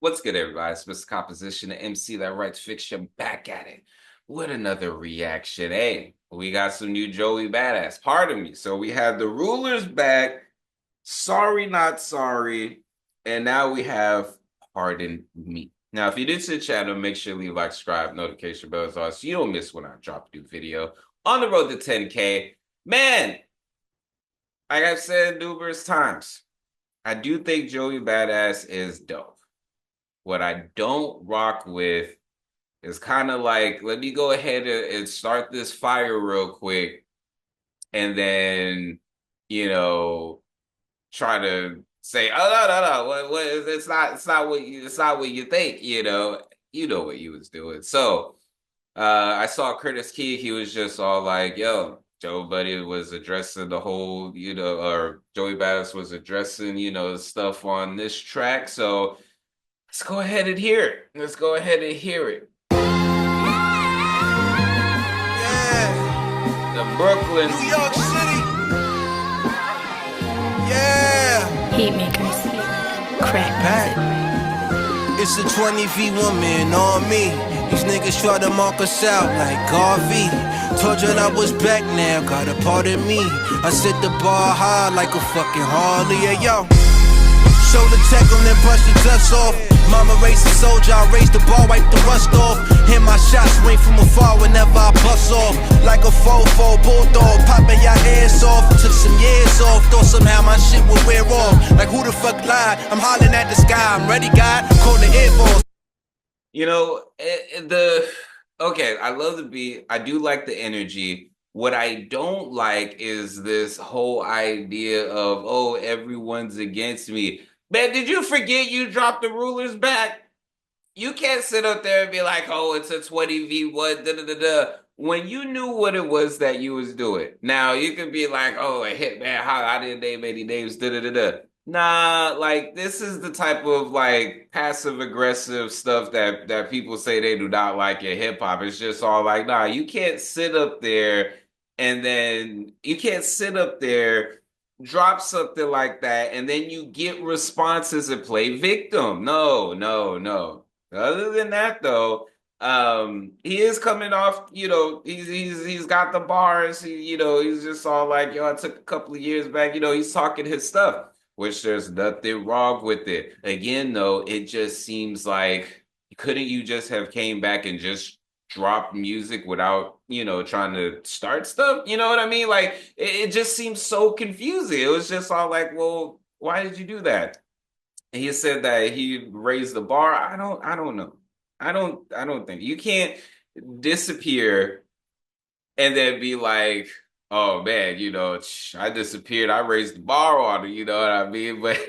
What's good, everybody? It's Mr. Composition, the MC that writes fiction, back at it with another reaction. Hey, we got some new Joey Badass. Pardon me. So we have the rulers back. Sorry, not sorry. And now we have Pardon Me. Now, if you're new to the channel, make sure you leave like, subscribe, notification bells on so you don't miss when I drop a new video. On the road to 10K. Man, like I've said numerous times, I do think Joey Badass is dope. What I don't rock with is kind of like, let me go ahead and start this fire real quick and then, you know, try to say, oh, no, it's not what you think, you know what you was doing. So I saw Curtis Key, he was just all like, yo, Joe Buddy was addressing the whole, or Joey Badass was addressing, stuff on this track. So let's go ahead and hear it. Let's go ahead and hear it. Yeah. The Brooklyn. New York City. Yeah. Heat makers. Crack Back. It's a 20v1 man on me. These niggas try to mark us out like Garvey. Told you I was back now, got a part of me. I set the bar high like a fucking Harley. Yeah, yo. Shoulder check on then brush the dust off. Mama raised a soldier, I raised the bar, wipe the rust off. Hit my shots ring from afar whenever I bust off. Like a fofo bulldog, popping your ass off. Took some years off, thought somehow my shit would wear off. Like who the fuck lied? I'm hollering at the sky, I'm ready, God. Call the Air Force. Okay, I love the beat. I do like the energy. What I don't like is this whole idea of, oh, everyone's against me. Man, did you forget you dropped the rulers back? You can't sit up there and be like, oh, it's a 20v1, da-da-da-da, when you knew what it was that you was doing. Now, you could be like, oh, a hitman, how I didn't name any names, da-da-da-da. Nah, like, this is the type of, like, passive-aggressive stuff that people say they do not like in hip-hop. It's just all like, nah, you can't sit up there and then you can't sit up there, drop something like that, and then you get responses and play victim. No, no, no. Other than that, though, he is coming off, he's got the bars, he's just all like, yo, I took a couple of years back, he's talking his stuff, which there's nothing wrong with it. Again, though, it just seems like, couldn't you just have came back and just drop music without, trying to start stuff? You know what I mean? Like, it just seems so confusing. It was just all like, well, why did you do that? And he said that he raised the bar. I don't know. I don't think you can't disappear and then be like, oh man, I disappeared. I raised the bar on it. You know what I mean? But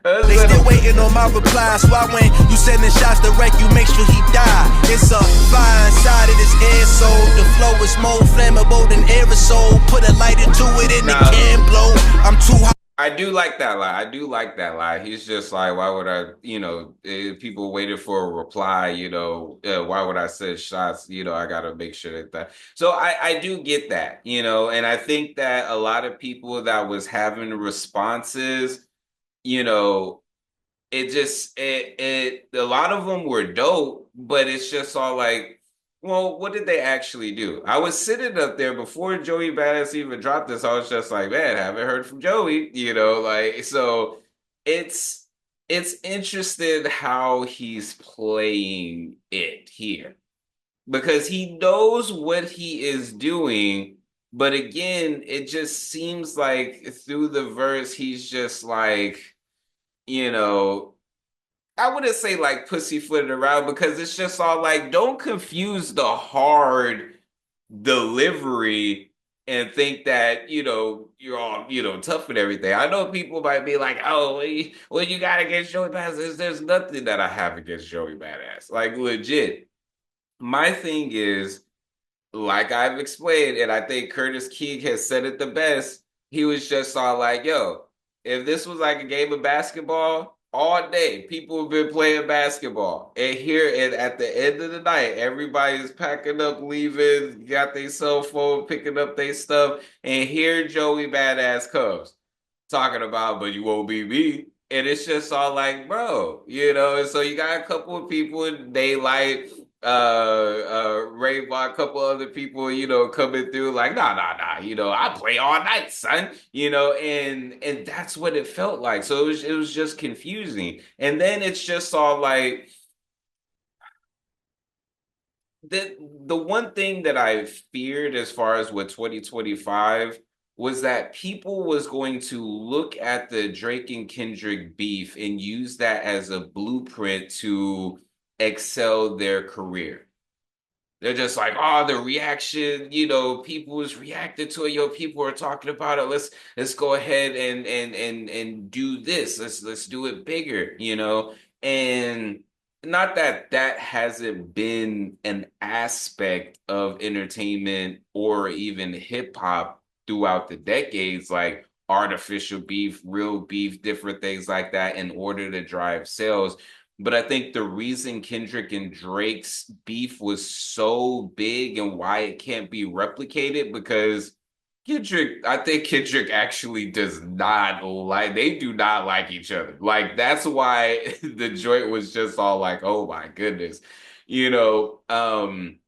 They still waiting on my replies. So when you sending shots direct, you make sure he die. It's a fire inside of this air, so the flow is more flammable than aerosol. Put a light into it and it can blow. I'm too hot. I do like that lie. I do like that lie. He's just like, why would I, if people waited for a reply, why would I send shots? I got to make sure that. So I do get that, and I think that a lot of people that was having responses, a lot of them were dope, but it's just all like, well, what did they actually do? I was sitting up there before Joey Badass even dropped this. I was just like, man, haven't heard from Joey, so it's interesting how he's playing it here because he knows what he is doing. But again, it just seems like through the verse, he's just like, I wouldn't say like pussyfooted around because it's just all like, don't confuse the hard delivery and think that, you're all, tough and everything. I know people might be like, oh, well, you got against Joey Badass. There's nothing that I have against Joey Badass. Like, legit. My thing is, like I've explained, and I think Curtis King has said it the best, he was just all like, yo, if this was like a game of basketball, all day, people have been playing basketball. And at the end of the night, everybody's packing up, leaving, got their cell phone, picking up their stuff. And here Joey Badass comes talking about, but you won't be me. And it's just all like, bro, and so you got a couple of people in daylight, Ray Bar, a couple other people, coming through like, nah, I play all night, son, and that's what it felt like. So it was just confusing. And then it's just all like the one thing that I feared as far as with 2025 was that people was going to look at the Drake and Kendrick beef and use that as a blueprint to excel their career. They're just like, oh, the reaction, people was reacting to it. Yo, people are talking about it. Let's go ahead and do this. Let's do it bigger, And not that that hasn't been an aspect of entertainment or even hip hop throughout the decades, like artificial beef, real beef, different things like that in order to drive sales. But I think the reason Kendrick and Drake's beef was so big and why it can't be replicated because I think Kendrick actually does not like, they do not like each other. Like, that's why the joint was just all like, oh my goodness. You know, um,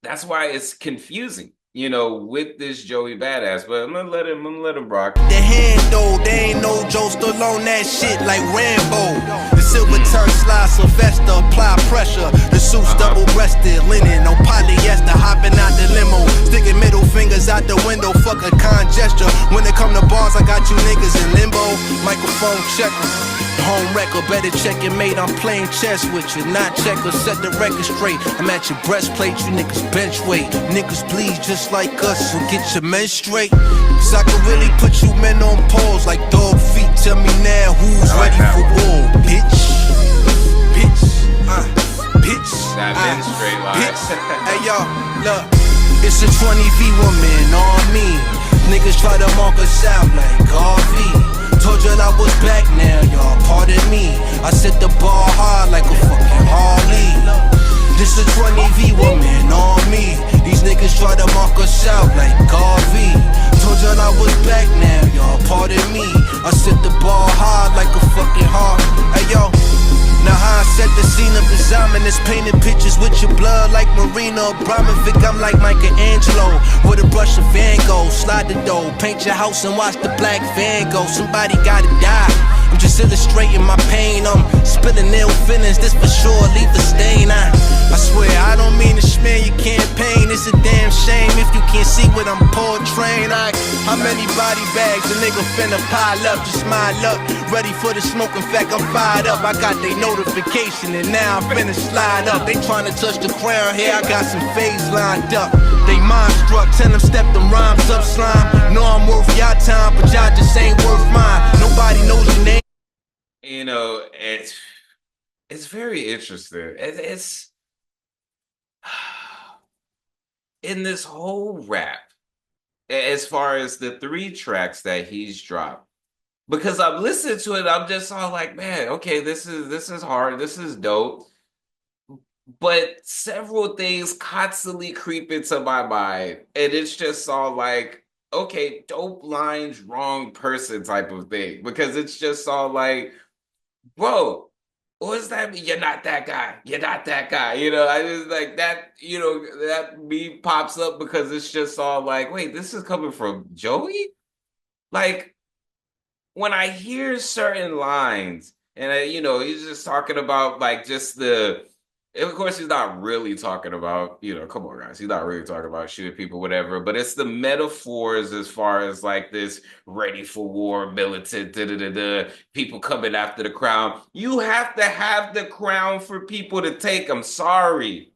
that's why it's confusing, with this Joey Badass. But I'm gonna let him rock. The hand though, they ain't no Joe still on that shit like Rambo. The silver tongue slide, Sylvester apply pressure. The suits double breasted, linen, no polyester, hopping out the limo, sticking middle fingers out the window, fuck a con gesture. When it come to bars, I got you niggas in limbo. Microphone checker, home record, better check it, mate. I'm playing chess with you, not checkers. Set the record straight. I'm at your breastplate, you niggas bench weight. Niggas bleed just like us, so get your men straight. Cause I can really put you men on pause like dog feet. Tell me now who's ready for war, bitch. Bitch, bitch. That men straight line. Bitch. Hey yo, look, it's a 20v1 man on me. Niggas try to mark us out like Garvey. Told you I was back now, y'all, pardon me. I set the bar hard like a fucking Harley. This a 20v1 man on me. These niggas try to mark us out like Garvey. Told y'all I was back now, y'all, pardon me. I set the bar hard like a fucking heart. Hey yo, now how I set the scene of the ominous, painting pictures with your blood like Marina Abramovic. I'm like Michelangelo with a brush of Van Gogh. Slide the dough, paint your house and watch the black Van Gogh. Somebody gotta die. I'm just illustrating my pain. I'm spilling ill feelings, this for sure leave a stain. I swear I don't mean to smear your campaign. It's a damn shame if you can't see what I'm portraying. How many body bags a nigga finna pile up? Just my luck, ready for the smoke. In fact, I'm fired up. I got their notification and now I'm finna slide up. They tryna touch the crown here. I got some fades lined up. They mind struck, tell them step them rhymes up, slime. Know I'm worth y'all time, but y'all just ain't worth mine. Nobody knows your name. It's very interesting. It's in this whole rap, as far as the 3 tracks that he's dropped, because I'm listening to it, I'm just all like, man, okay, this is hard, this is dope, but several things constantly creep into my mind, and it's just all like, okay, dope lines, wrong person type of thing, because it's just all like, bro, what does that mean? You're not that guy. You're not that guy. I just like that, that meme pops up because it's just all like, wait, this is coming from Joey? Like, when I hear certain lines, and he's just talking about like just of course, he's not really talking about, come on, guys, he's not really talking about shooting people, whatever, but it's the metaphors as far as like this ready for war, militant, people coming after the crown. You have to have the crown for people to take. I'm sorry,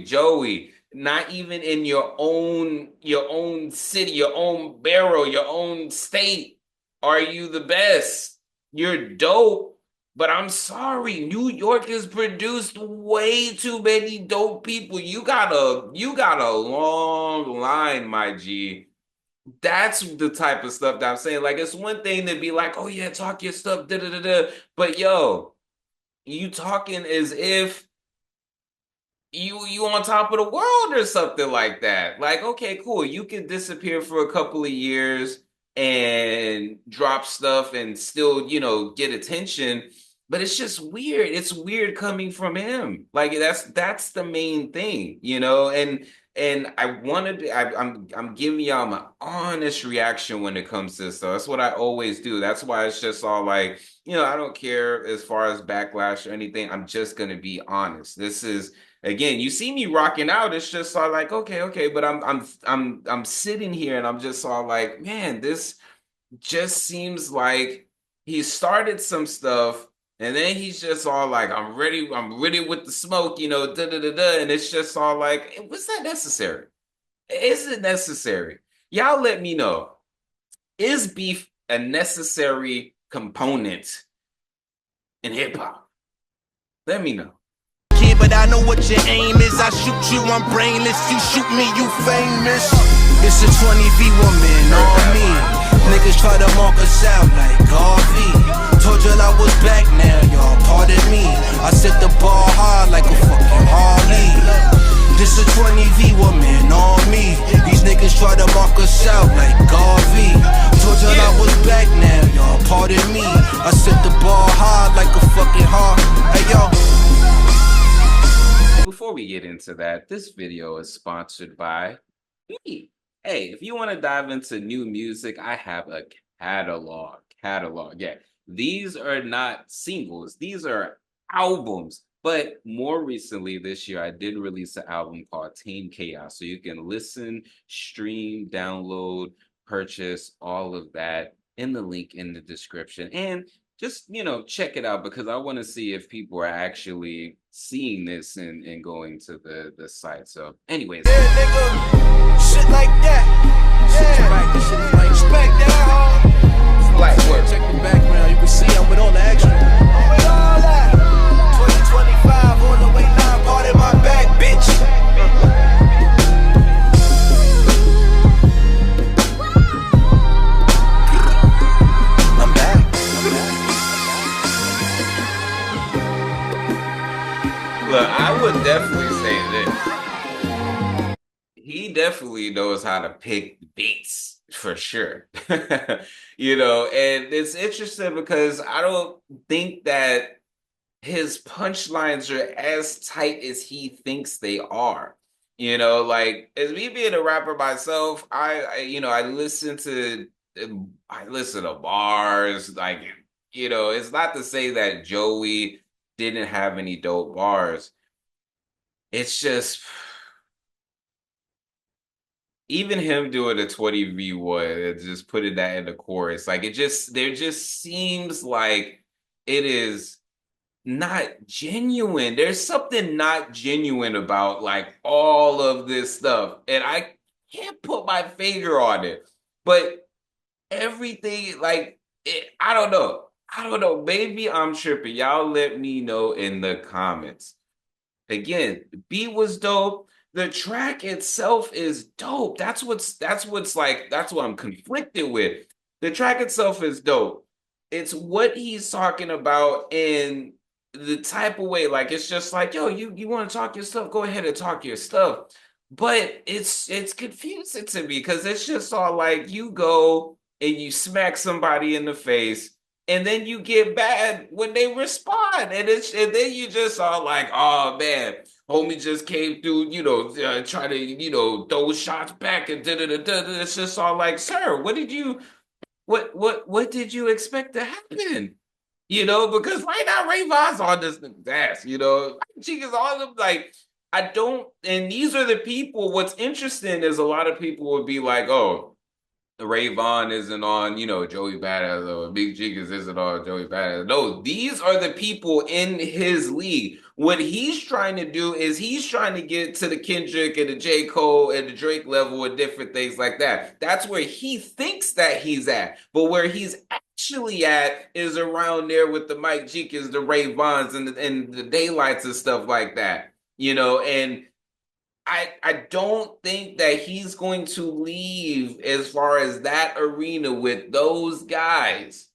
Joey. Not even in your own city, your own borough, your own state are you the best. You're dope, but I'm sorry, New York has produced way too many dope people. You got a long line, my G. That's the type of stuff that I'm saying. Like, it's one thing to be like, oh yeah, talk your stuff, da da da da. But yo, you talking as if you on top of the world or something like that. Like, okay, cool. You can disappear for a couple of years. and drop stuff and still, get attention. But it's just weird. It's weird coming from him. Like that's the main thing, and I wanted to, I'm giving y'all my honest reaction when it comes to this. So that's what I always do. That's why it's just all like, I don't care as far as backlash or anything. I'm just gonna be honest. This is again, you see me rocking out. It's just all like, okay, but I'm sitting here and I'm just all like, man, this just seems like he started some stuff and then he's just all like, I'm ready with the smoke, da da da da. And it's just all like, was that necessary? Is it necessary? Y'all let me know. Is beef a necessary component in hip hop? Let me know. Kid, but I know what your aim is. I shoot you, I'm brainless. You shoot me, you famous. It's a 20v woman on me. Niggas try to mark us out like Garvey. Told y'all I was back now, y'all pardon me. I set the bar high like a fucking Harley. This a 20v woman on me. These niggas try to mark us out like Garvey. Told y'all I was back now, y'all pardon me. I set the bar high like a fucking Harley. Hey yo. Before we get into that, this video is sponsored by me. Hey, if you want to dive into new music, I have a catalog. Yeah. These are not singles, these are albums. But more recently this year, I did release an album called Tame Chaos. So you can listen, stream, download, purchase all of that in the link in the description. And just check it out because I want to see if people are actually seeing this and going to the site. So anyways, yeah, nigga, shit like that. Yeah, shit is like respect that. Like what? Check the background, you can see I'm with all the action. I'm with all that. 2025 on the way now, part of my back, bitch. Look, I would definitely say this. He definitely knows how to pick beats for sure. And it's interesting because I don't think that his punchlines are as tight as he thinks they are. Like as me being a rapper myself, I listen to bars. Like, it's not to say that Joey didn't have any dope bars. It's just even him doing a 20v1 and just putting that in the chorus, like there just seems like it is not genuine. There's something not genuine about like all of this stuff. And I can't put my finger on it. But everything, like I don't know. Maybe I'm tripping. Y'all let me know in the comments. Again, the beat was dope. The track itself is dope. That's what I'm conflicted with. The track itself is dope. It's what he's talking about in the type of way. Like it's just like, yo, you want to talk your stuff, go ahead and talk your stuff. But it's confusing to me because it's just all like you go and you smack somebody in the face and then you get bad when they respond, and then you just are like, oh man, homie just came through, try to throw shots back and da da da da. It's just all like, sir, what did you expect to happen? Because right now Ray Von's on this nigga's ass. She is all them like. I don't, and these are the people. What's interesting is a lot of people would be like, oh, Ray Vaughn isn't on, Joey Bada or Big Jiggers isn't on Joey Bada. No, these are the people in his league. What he's trying to do is he's trying to get to the Kendrick and the J. Cole and the Drake level and different things like that. That's where he thinks that he's at. But where he's actually at is around there with the Mike Jenkins, the Ray Vaughns, and the Daylights and stuff like that. And I don't think that he's going to leave as far as that arena with those guys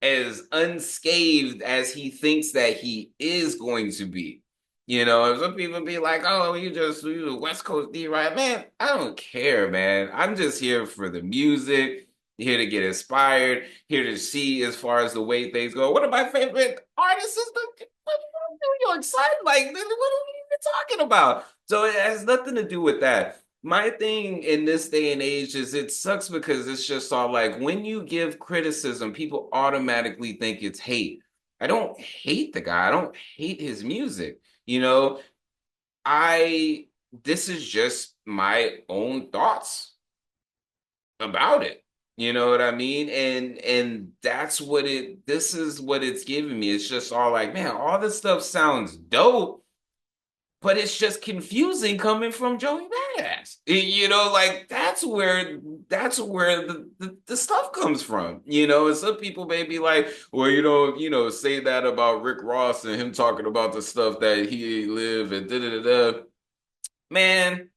as unscathed as he thinks that he is going to be. Some people be like, oh, you West Coast D, right? Man, I don't care, man. I'm just here for the music. here to get inspired, here to see as far as the way things go. One of my favorite artists is the New York Sun. Like, what are we even talking about? So it has nothing to do with that. My thing in this day and age is it sucks because it's just all like when you give criticism, people automatically think it's hate. I don't hate the guy. I don't hate his music. You know, I this is just my own thoughts about it. You know what I mean? And that's what it this is what it's giving me. It's just all like, man, all this stuff sounds dope, but it's just confusing coming from Joey Badass. You know, like that's where the stuff comes from. You know, and some people may be like, well, say that about Rick Ross and him talking about the stuff that he lived and da da da da. Man,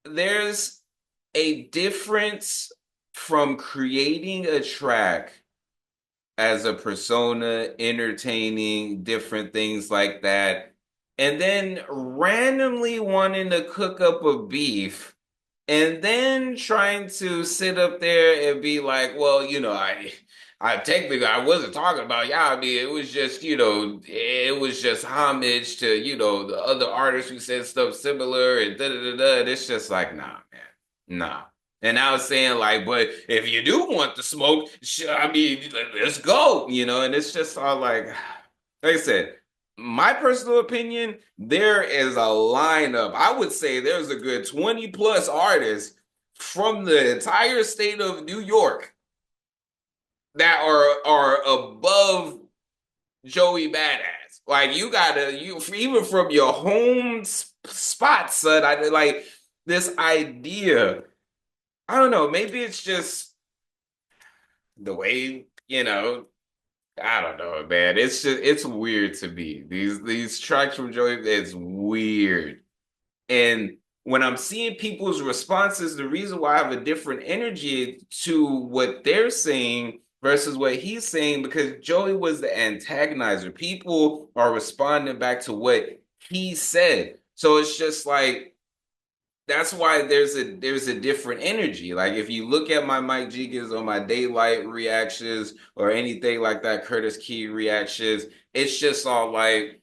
there's a difference from creating a track as a persona, entertaining, different things like that, and then randomly wanting to cook up a beef and then trying to sit up there and be like, well, I technically I wasn't talking about y'all. I mean, it was just, it was just homage to, the other artists who said stuff similar and da da da da. And it's just like, nah, man, nah. And I was saying like, but if you do want the smoke, I mean, let's go, and it's just all like I said, my personal opinion, there is a lineup. I would say there's a good 20 plus artists from the entire state of New York that are above Joey Badass. Like you even from your home spot, son. I like this idea. I don't know. Maybe it's just the way, I don't know, man. It's weird to me. These tracks from Joey, it's weird. And when I'm seeing people's responses, the reason why I have a different energy to what they're saying versus what he's saying, because Joey was the antagonizer. People are responding back to what he said. So it's just like that's why there's a different energy. Like if you look at my Mike Jenkins or my Daylight reactions or anything like that, Curtis Key reactions, it's just all like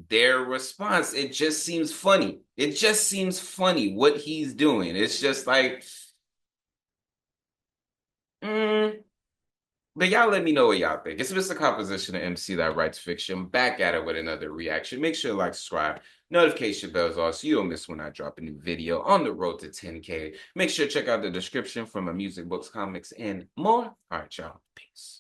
their response. It just seems funny. It just seems funny what he's doing. It's just like, mm. But y'all let me know what y'all think. It's Mr. Composition and MC that writes fiction. Back at it with another reaction. Make sure to like, subscribe, notification bells on so you don't miss when I drop a new video on the road to 10K. Make sure to check out the description for my music, books, comics, and more. All right, y'all. Peace.